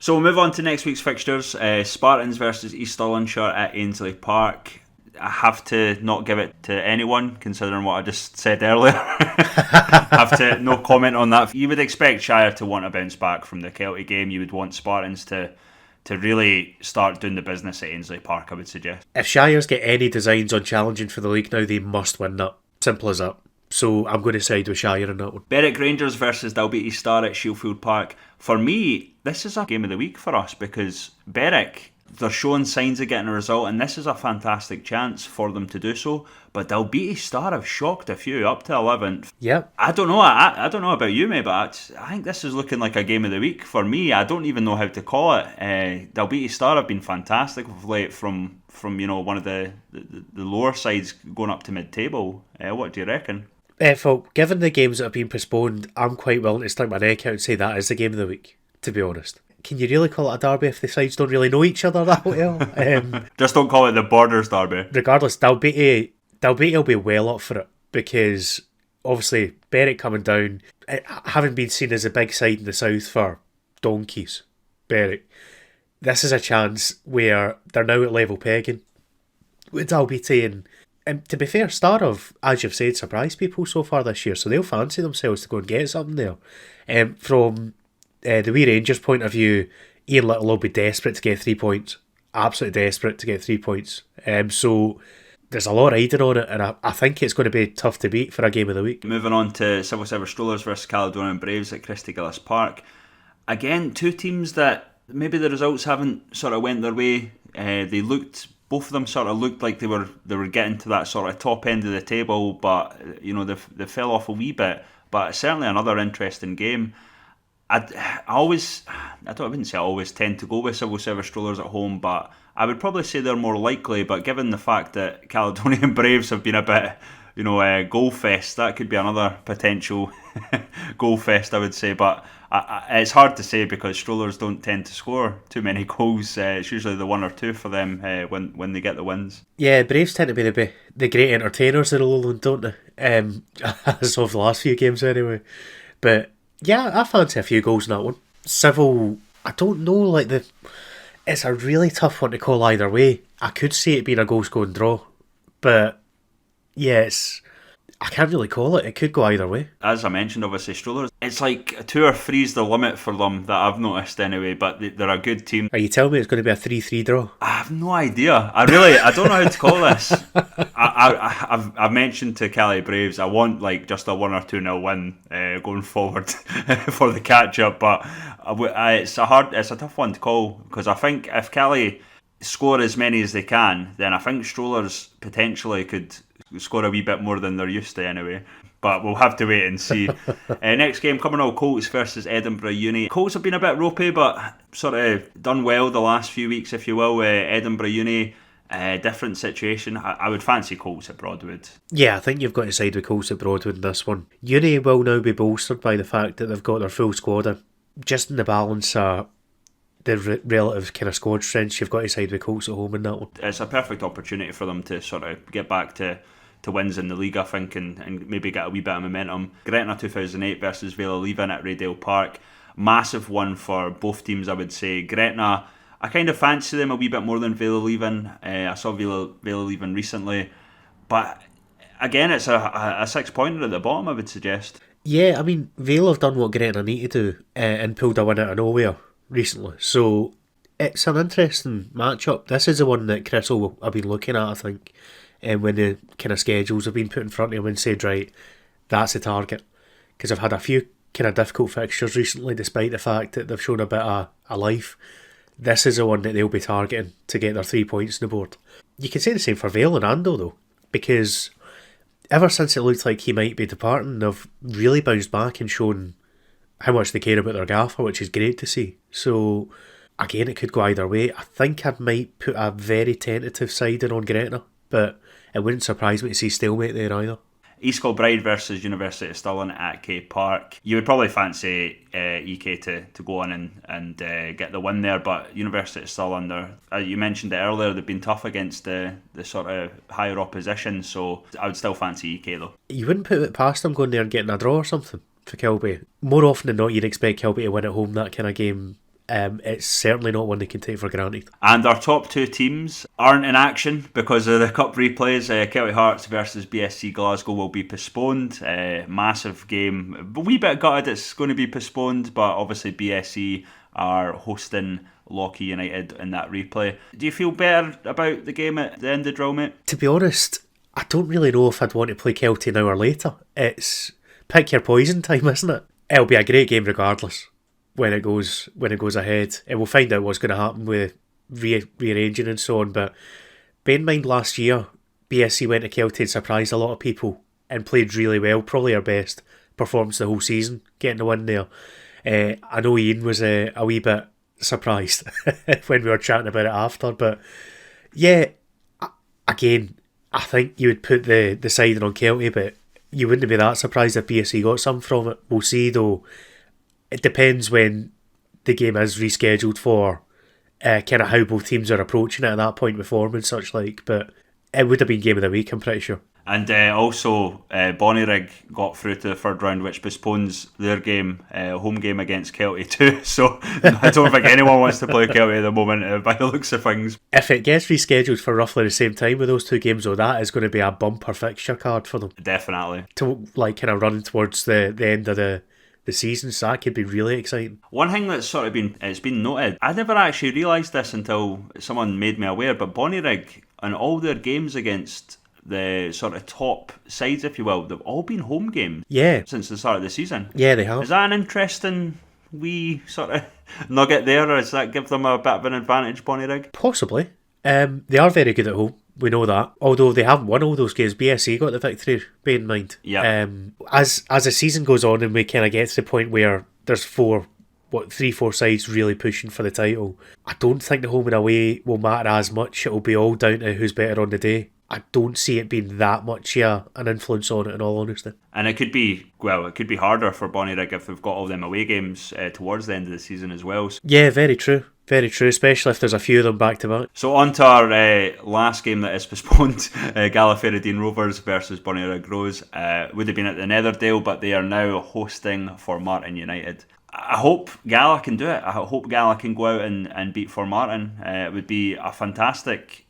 So we'll move on to next week's fixtures. Spartans versus East Stirlingshire at Ainslie Park. I have to not give it to anyone, considering what I just said earlier. Have to no comment on that. You would expect Shire to want to bounce back from the Kelty game. You would want Spartans to really start doing the business at Ainslie Park, I would suggest. If Shires get any designs on challenging for the league now, they must win that. Simple as that. So I'm going to side with Shire on that one. Berwick Rangers versus Dalbeattie Star at Shieldfield Park. For me, this is a game of the week for us because Berwick, they're showing signs of getting a result, and this is a fantastic chance for them to do so. But Dalbeattie Star have shocked a few up to 11th. Yeah. I don't know. I don't know about you, mate, but I think this is looking like a game of the week for me. I don't even know how to call it. Dalbeattie Star have been fantastic of late from one of the lower sides going up to mid-table. What do you reckon? Well, given the games that have been postponed, I'm quite willing to stick my neck out and say that is the game of the week, to be honest. Can you really call it a derby if the sides don't really know each other that well? Just don't call it the Borders derby. Regardless, Dalbeattie will be well up for it because obviously Berwick coming down, having been seen as a big side in the south for donkeys, Berwick. This is a chance where they're now at level pegging with Dalbeattie, and to be fair, Star have, as you've said, surprised people so far this year, so they'll fancy themselves to go and get something there. From the wee Rangers' point of view, Ian Little will be desperate to get 3 points. Absolutely desperate to get 3 points. So there's a lot riding on it, and I think it's going to be tough to beat for a game of the week. Moving on to Civil Service Strollers versus Caledonian Braves at Christy Gillis Park. Again, two teams that maybe the results haven't sort of went their way. Both of them sort of looked like they were getting to that sort of top end of the table, but they fell off a wee bit. But certainly another interesting game. I wouldn't say I always tend to go with Civil Service Strollers at home, but I would probably say they're more likely. But given the fact that Caledonian Braves have been a bit, goal fest, that could be another potential goal fest, I would say. But it's hard to say because Strollers don't tend to score too many goals. It's usually the one or two for them when they get the wins. Yeah, Braves tend to be the great entertainers of the Lowland, don't they? As of the last few games anyway. But yeah, I fancy a few goals in that one. Civil, I don't know, it's a really tough one to call either way. I could see it being a goal-scoring draw, but yeah, I can't really call it. It could go either way. As I mentioned, obviously, Strollers, it's like 2 or 3's the limit for them that I've noticed anyway, but they're a good team. Are you telling me it's going to be a 3-3 draw? I have no idea. I don't know how to call this. I've mentioned to Cali Braves, I want just a 1 or 2-0 win going forward for the catch-up, but it's a tough one to call, because I think if Cali score as many as they can, then I think Strollers potentially could score a wee bit more than they're used to anyway. But we'll have to wait and see. Next game coming up, Colts versus Edinburgh Uni. Colts have been a bit ropey, but sort of done well the last few weeks, if you will. Edinburgh Uni, different situation. I would fancy Colts at Broadwood. Yeah, I think you've got to side with Colts at Broadwood in this one. Uni will now be bolstered by the fact that they've got their full squad in. Just in the balance, the relative kind of squad strengths, you've got to side with Colts at home in that one. It's a perfect opportunity for them to sort of get back to wins in the league, I think, and maybe get a wee bit of momentum. Gretna 2008 versus Vale of Leven at Raydale Park. Massive one for both teams, I would say. Gretna, I kind of fancy them a wee bit more than Vale of Leven. I saw Vale of Leven recently. But again, it's a 6-pointer at the bottom, I would suggest. Yeah, I mean, Vale have done what Gretna need to do and pulled a win out of nowhere recently. So it's an interesting matchup. This is the one that Chris will have been looking at, I think. And when the kind of schedules have been put in front of him and said, right, that's the target. Because I've had a few kind of difficult fixtures recently, despite the fact that they've shown a bit of a life. This is the one that they'll be targeting to get their 3 points on the board. You can say the same for Vale and Ando, though, because ever since it looked like he might be departing, they've really bounced back and shown how much they care about their gaffer, which is great to see. So, again, it could go either way. I think I might put a very tentative siding on Gretna, but it wouldn't surprise me to see stalemate there either. East Kilbride versus University of Stirling at K Park. You would probably fancy EK to go on and get the win there, but University of Stirling, you mentioned it earlier, they've been tough against the sort of higher opposition, so I would still fancy EK though. You wouldn't put it past them going there and getting a draw or something for Kilby. More often than not, you'd expect Kilby to win at home that kind of game it's certainly not one they can take for granted. And our top two teams aren't in action because of the cup replays. Celtic Hearts versus BSC Glasgow will be postponed. Massive game. A wee bit gutted it's going to be postponed, but obviously BSC are hosting Lochee United in that replay. Do you feel better about the game at the end of the draw, mate? To be honest, I don't really know if I'd want to play Kelty now or later. It's pick your poison time, isn't it? It'll be a great game regardless when it goes ahead. And we'll find out what's going to happen with rearranging and so on. But bear in mind last year, BSC went to Kelty and surprised a lot of people and played really well. Probably our best performance the whole season, getting the win there. I know Ian was a wee bit surprised when we were chatting about it after. But yeah, again, I think you would put the siding on Kelty, but you wouldn't be that surprised if BSC got some from it. We'll see though. It depends when the game is rescheduled for kind of how both teams are approaching it at that point with form and such like. But it would have been game of the week, I'm pretty sure. And also, Bonnyrigg got through to the third round, which postpones their game, home game against Kelty too. So I don't think anyone wants to play Kelty at the moment, by the looks of things. If it gets rescheduled for roughly the same time with those two games, though, that is going to be a bumper fixture card for them. Definitely. To like kind of run towards the end of the season, so that could be really exciting. One thing that's sort of been noted, I never actually realised this until someone made me aware, but Bonnyrigg, in all their games against the sort of top sides, if you will, they've all been home games since the start of the season. Yeah, they have. Is that an interesting wee sort of nugget there, or does that give them a bit of an advantage, Bonnyrigg? Possibly. They are very good at home, we know that. Although they haven't won all those games, BSC got the victory, bear in mind. Yeah. As the season goes on and we kind of get to the point where there's 4 sides really pushing for the title, I don't think the home and away will matter as much. It'll be all down to who's better on the day. I don't see it being that much an influence on it, in all honesty. And it could be harder for Bonnyrigg if they've got all them away games towards the end of the season as well. Yeah, very true. Very true, especially if there's a few of them back to back. So on to our last game that is postponed, Gallifreydine Rovers versus Bonnyrigg Rose. Would have been at the Netherdale, but they are now hosting Formartine United. I hope Gala can do it. I hope Gala can go out and beat Formartine. It would be a fantastic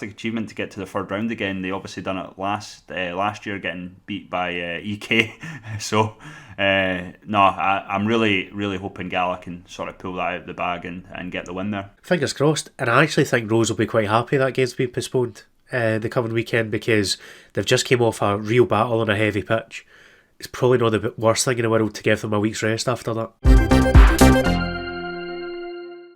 achievement to get to the third round again. They obviously done it last year, getting beat by EK. So I'm really hoping Gala can sort of pull that out of the bag and get the win there. Fingers crossed. And I actually think Rose will be quite happy that game's been postponed the coming weekend, because they've just came off a real battle on a heavy pitch. It's probably not the worst thing in the world to give them a week's rest after that.